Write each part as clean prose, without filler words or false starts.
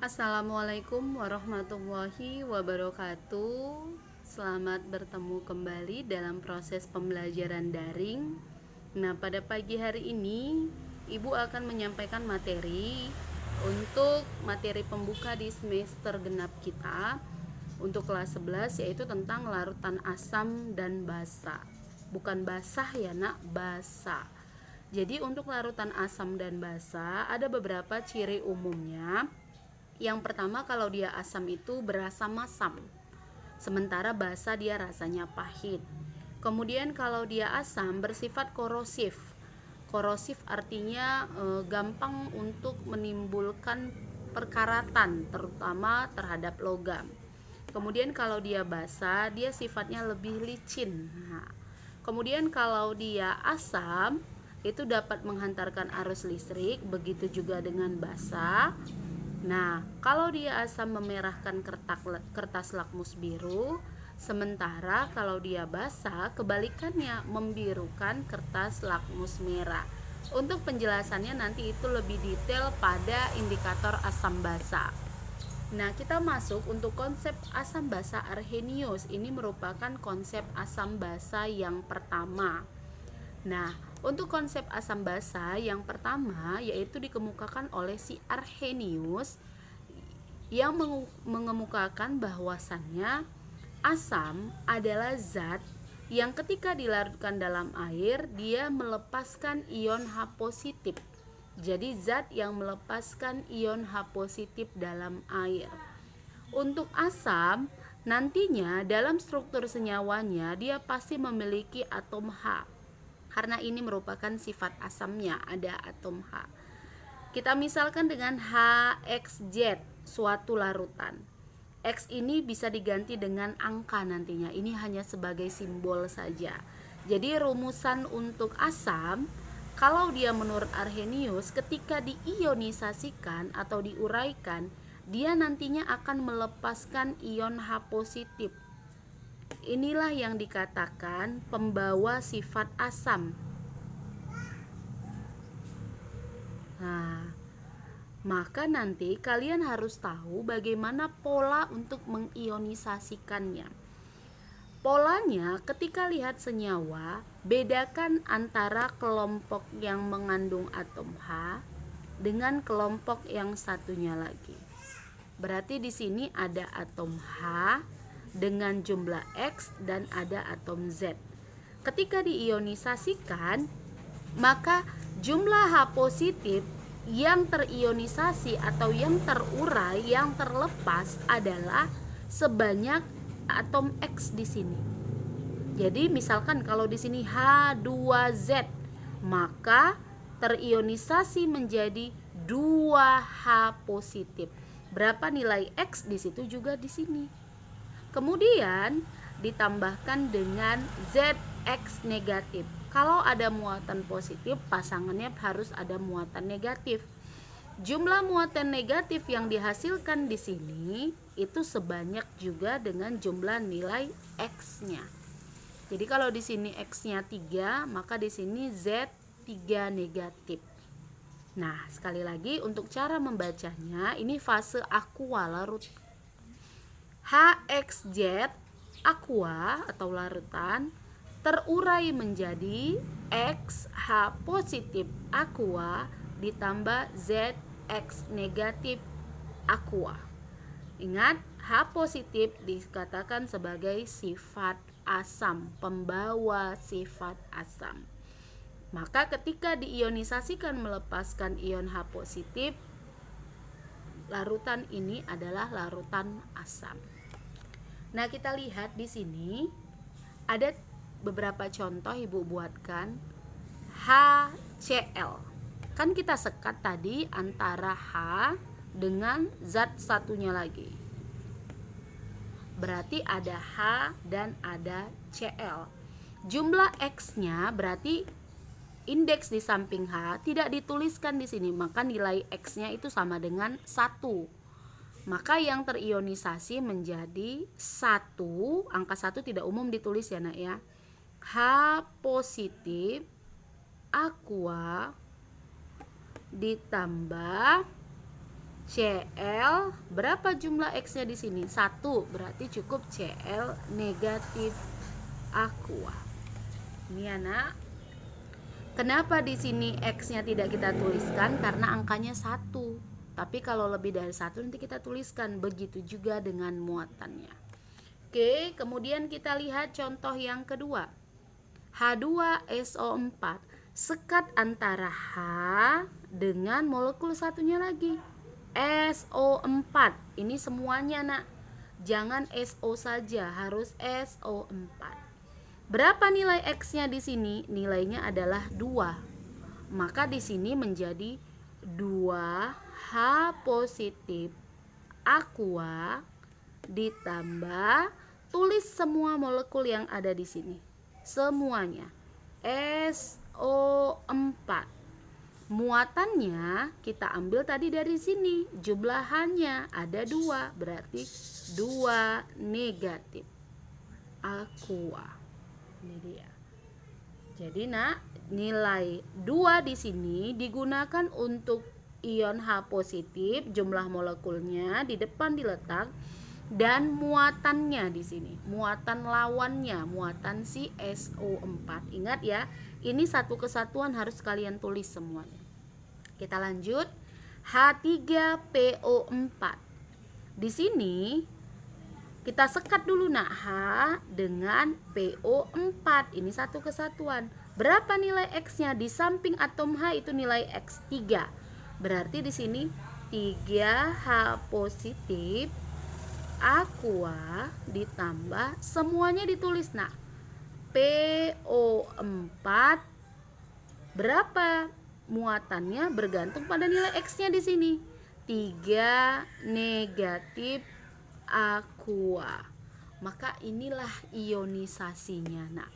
Assalamualaikum warahmatullahi wabarakatuh. Selamat bertemu kembali dalam proses pembelajaran daring. Nah, pada pagi hari ini Ibu akan menyampaikan materi untuk materi pembuka di semester genap kita untuk kelas 11, yaitu tentang larutan asam dan basa. Bukan basah ya nak, basa. Jadi untuk larutan asam dan basa ada beberapa ciri umumnya. Yang pertama, kalau dia asam itu berasa masam, sementara basa dia rasanya pahit. Kemudian kalau dia asam bersifat korosif. Korosif artinya gampang untuk menimbulkan perkaratan, terutama terhadap logam. Kemudian kalau dia basa, dia sifatnya lebih licin. Nah, kemudian kalau dia asam, itu dapat menghantarkan arus listrik, begitu juga dengan basa. Nah, kalau dia asam memerahkan kertas lakmus biru, sementara kalau dia basa kebalikannya, membirukan kertas lakmus merah. Untuk penjelasannya nanti itu lebih detail pada indikator asam basa. Nah, kita masuk untuk konsep asam basa Arrhenius. Ini merupakan konsep asam basa yang pertama. Nah, untuk konsep asam basa yang pertama yaitu dikemukakan oleh si Arrhenius, yang mengemukakan bahwasannya asam adalah zat yang ketika dilarutkan dalam air dia melepaskan ion H positif. Jadi zat yang melepaskan ion H positif dalam air. Untuk asam, nantinya dalam struktur senyawanya dia pasti memiliki atom H. Karena ini merupakan sifat asamnya, ada atom H. Kita misalkan dengan HXZ, suatu larutan. X ini bisa diganti dengan angka nantinya. Ini hanya sebagai simbol saja. Jadi rumusan untuk asam, kalau dia menurut Arrhenius, ketika diionisasikan atau diuraikan, dia nantinya akan melepaskan ion H positif. Inilah yang dikatakan pembawa sifat asam. Nah, maka nanti kalian harus tahu bagaimana pola untuk mengionisasikannya. Polanya ketika lihat senyawa, bedakan antara kelompok yang mengandung atom H dengan kelompok yang satunya lagi. Berarti di sini ada atom H dengan jumlah X dan ada atom Z. Ketika diionisasikan, maka jumlah H positif yang terionisasi atau yang terurai, yang terlepas adalah sebanyak atom X di sini. Jadi misalkan kalau di sini H2Z, maka terionisasi menjadi 2H positif. Berapa nilai X di situ juga di sini. Kemudian ditambahkan dengan ZX negatif. Kalau ada muatan positif, pasangannya harus ada muatan negatif. Jumlah muatan negatif yang dihasilkan di sini itu sebanyak juga dengan jumlah nilai X-nya. Jadi kalau di sini X-nya 3, maka di sini Z3 negatif. Nah, sekali lagi untuk cara membacanya, ini fase aqua larut. HXZ aqua atau larutan terurai menjadi XH positif aqua ditambah ZX negatif aqua. Ingat, H positif dikatakan sebagai sifat asam, pembawa sifat asam. Maka ketika diionisasikan melepaskan ion H positif, larutan ini adalah larutan asam. Nah, kita lihat di sini ada beberapa contoh Ibu buatkan. HCl. Kan kita sekat tadi antara H dengan zat satunya lagi. Berarti ada H dan ada Cl. Jumlah X-nya berarti indeks di samping H tidak dituliskan di sini, maka nilai X-nya itu sama dengan 1. Maka yang terionisasi menjadi 1, angka 1 tidak umum ditulis ya nak ya. H positif aqua ditambah Cl, berapa jumlah X-nya di sini? 1, berarti cukup Cl negatif aqua. Ini anak. Kenapa di sini X-nya tidak kita tuliskan? Karena angkanya 1. Tapi kalau lebih dari 1 nanti kita tuliskan. Begitu juga dengan muatannya. Oke, kemudian kita lihat contoh yang kedua. H2SO4. Sekat antara H dengan molekul satunya lagi. SO4. Ini semuanya, Nak. Jangan SO saja, harus SO4. Berapa nilai X-nya di sini? Nilainya adalah 2. Maka di sini menjadi 2H positif aqua ditambah, tulis semua molekul yang ada di sini. Semuanya. SO4. Muatannya kita ambil tadi dari sini. Jumlahannya ada 2, berarti 2 negatif aqua. Ini dia. Jadi nak, nilai 2 di sini digunakan untuk ion H positif, jumlah molekulnya di depan diletak, dan muatannya di sini. Muatan lawannya, muatan si SO4. Ingat ya, ini satu kesatuan harus kalian tulis semuanya. Kita lanjut. H3PO4. Di sini kita sekat dulu nak, H dengan PO4. Ini satu kesatuan. Berapa nilai X-nya? Di samping atom H itu nilai X 3. Berarti di sini 3H positif aqua ditambah, semuanya ditulis nak. PO4 berapa muatannya bergantung pada nilai X-nya di sini. 3 negatif aqua. Maka inilah ionisasinya, nak.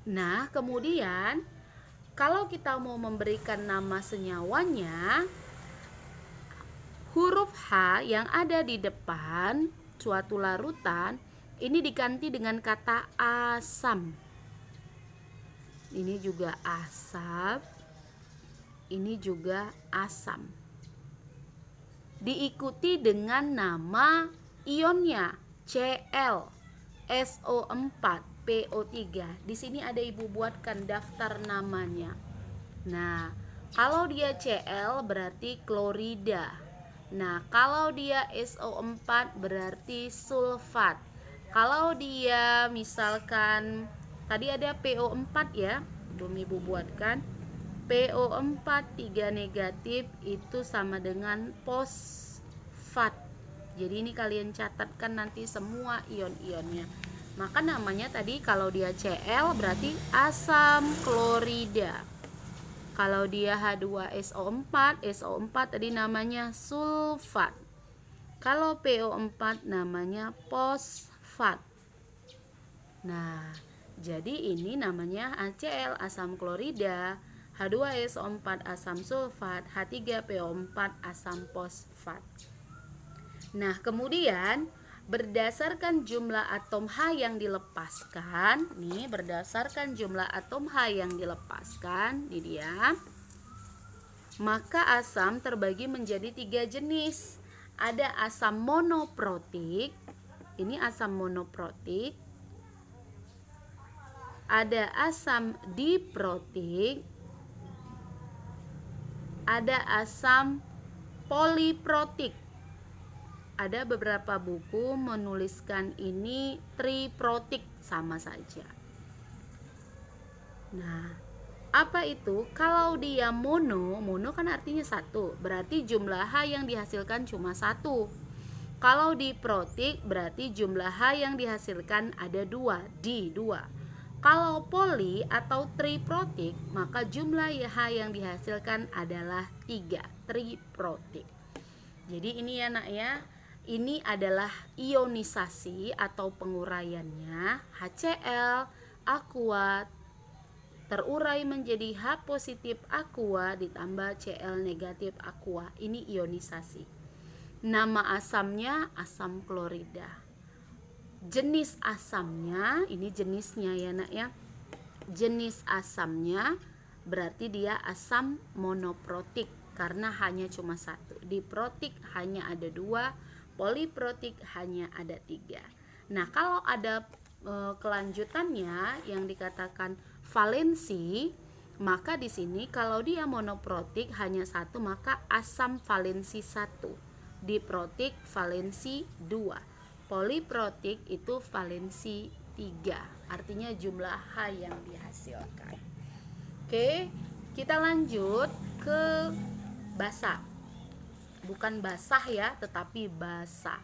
Nah, kemudian kalau kita mau memberikan nama senyawanya, huruf H yang ada di depan suatu larutan ini diganti dengan kata asam. Ini juga asam. Ini juga asam. Diikuti dengan nama ionnya, Cl, SO4, PO3. Di sini ada ibu buatkan daftar namanya. Nah, kalau dia Cl berarti klorida. Nah, kalau dia SO4 berarti sulfat. Kalau dia misalkan tadi ada PO4 ya, belum ibu buatkan. PO4 3 negatif itu sama dengan fosfat. Jadi ini kalian catatkan nanti semua ion-ionnya. Maka namanya tadi kalau dia Cl berarti asam klorida. Kalau dia H2SO4, SO4 tadi namanya sulfat. Kalau PO4 namanya fosfat. Nah, jadi ini namanya HCl asam klorida, H2SO4 asam sulfat, H3PO4 asam fosfat. Nah, kemudian berdasarkan jumlah atom H yang dilepaskan, nih berdasarkan jumlah atom H yang dilepaskan, ini dia. Maka asam terbagi menjadi 3 jenis. Ada asam monoprotik, ini asam monoprotik. Ada asam diprotik, ada asam poliprotik. Ada beberapa buku menuliskan ini triprotik, sama saja. Nah, apa itu? Kalau dia mono kan artinya 1, berarti jumlah H yang dihasilkan cuma 1. Kalau diprotik berarti jumlah H yang dihasilkan ada 2, di 2. Kalau poli atau triprotik, maka jumlah H yang dihasilkan adalah 3, triprotik. Jadi ini ya nak ya, ini adalah ionisasi atau penguraiannya. HCl aqua terurai menjadi H positif aqua ditambah Cl negatif aqua. Ini ionisasi. Nama asamnya asam klorida. Jenis asamnya, ini jenisnya ya nak ya. Jenis asamnya berarti dia asam monoprotik karena hanya cuma satu. Diprotik hanya ada 2, poliprotik hanya ada 3. Nah, kalau ada kelanjutannya yang dikatakan valensi, maka di sini kalau dia monoprotik hanya 1, maka asam valensi 1, diprotik valensi 2, poliprotik itu valensi 3, artinya jumlah H yang dihasilkan. Oke, kita lanjut ke basa. Bukan basah ya, tetapi basa.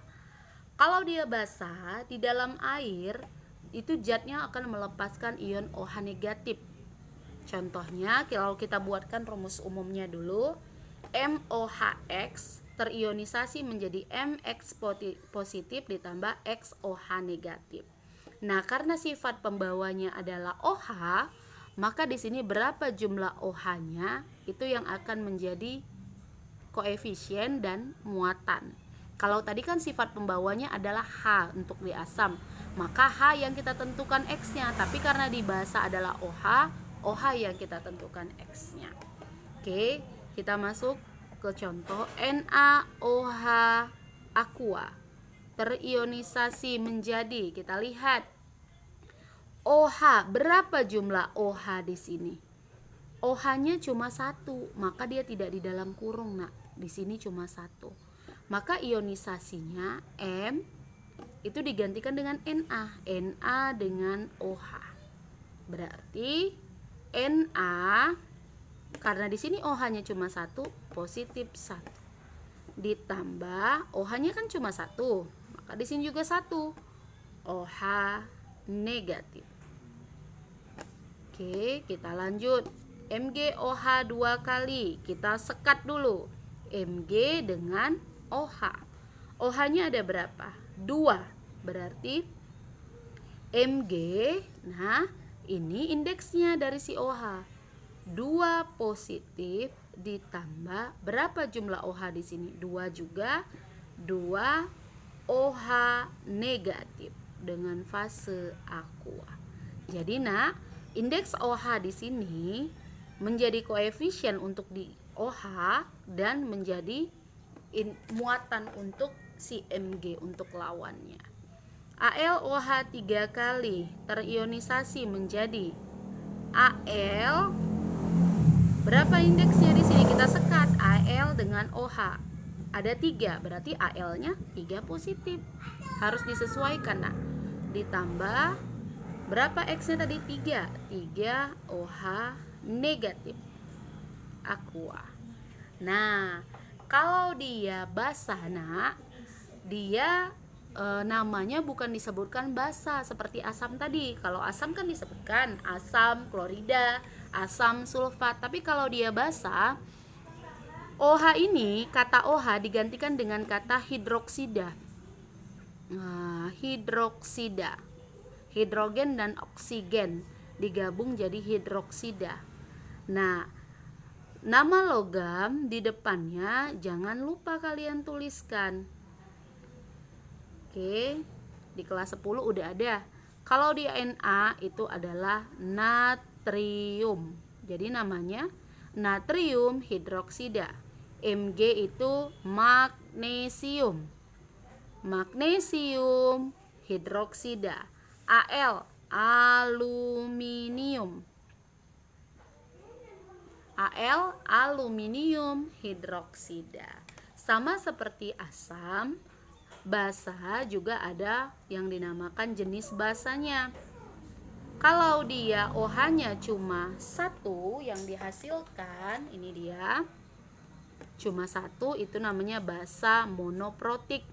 Kalau dia basah, di dalam air itu zatnya akan melepaskan ion OH negatif. Contohnya, kalau kita buatkan rumus umumnya dulu, MOHX terionisasi menjadi MX positif ditambah XOH negatif. Nah, karena sifat pembawanya adalah OH, maka di sini berapa jumlah OH-nya itu yang akan menjadi koefisien dan muatan. Kalau tadi kan sifat pembawanya adalah H untuk di asam, maka H yang kita tentukan X-nya, tapi karena di basa adalah OH, OH yang kita tentukan X-nya. Oke, kita masuk ke contoh NaOH aqua terionisasi menjadi, kita lihat OH, berapa jumlah OH di sini? OH-nya cuma 1, maka dia tidak di dalam kurung, nak. Di sini cuma 1. Maka ionisasinya M itu digantikan dengan Na. Na dengan OH. Berarti Na, karena di sini OH-nya cuma 1, positif 1. Ditambah OH-nya kan cuma 1, maka di sini juga 1. OH negatif. Oke, kita lanjut. MgOH 2 kali, kita sekat dulu Mg dengan OH. OH-nya ada berapa? 2. Berarti Mg, nah ini indeksnya dari si OH. 2 positif ditambah berapa jumlah OH di sini? 2 juga. 2 OH negatif dengan fase aqua. Jadi, nak, indeks OH di sini menjadi koefisien untuk di OH dan menjadi muatan untuk si Mg untuk lawannya. AlOH 3 kali terionisasi menjadi Al. Berapa indeksnya di sini? Kita sekat Al dengan OH. Ada 3, berarti Al-nya 3 positif. Harus disesuaikan, nah. Ditambah berapa X-nya tadi? 3. 3 OH negatif aqua. Nah, kalau dia basah, nak, dia namanya bukan disebutkan basa seperti asam tadi. Kalau asam kan disebutkan asam klorida, asam sulfat. Tapi kalau dia basa, OH ini, kata OH digantikan dengan kata hidroksida. Hidroksida, hidrogen dan oksigen digabung jadi hidroksida. Nah, nama logam di depannya jangan lupa kalian tuliskan. Oke, di kelas 10 udah ada. Kalau di Na itu adalah natrium. Jadi namanya natrium hidroksida. Mg itu magnesium. Magnesium hidroksida. Al aluminium. Al aluminium hidroksida. Sama seperti asam, basa juga ada yang dinamakan jenis basanya. Kalau dia OH-nya cuma 1 yang dihasilkan, ini dia, cuma 1, itu namanya basa monoprotik.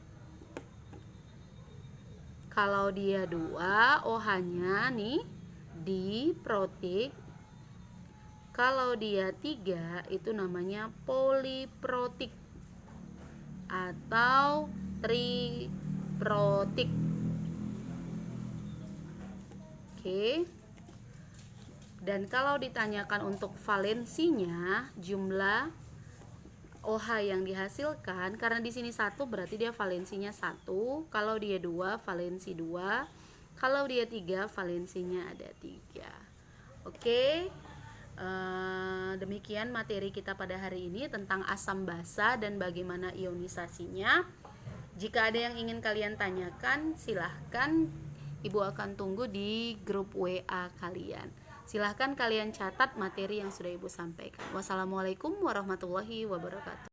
Kalau dia 2, OH-nya nih diprotik. Kalau dia 3, itu namanya poliprotik atau triprotik. Oke. Dan kalau ditanyakan untuk valensinya, jumlah OH yang dihasilkan, karena di sini 1 berarti dia valensinya 1. Kalau dia 2, valensi 2. Kalau dia 3, valensinya ada 3. Oke. Demikian materi kita pada hari ini tentang asam basa dan bagaimana ionisasinya. Jika ada yang ingin kalian tanyakan, silahkan, Ibu akan tunggu di grup WA kalian. Silahkan kalian catat materi yang sudah Ibu sampaikan. Wassalamualaikum warahmatullahi wabarakatuh.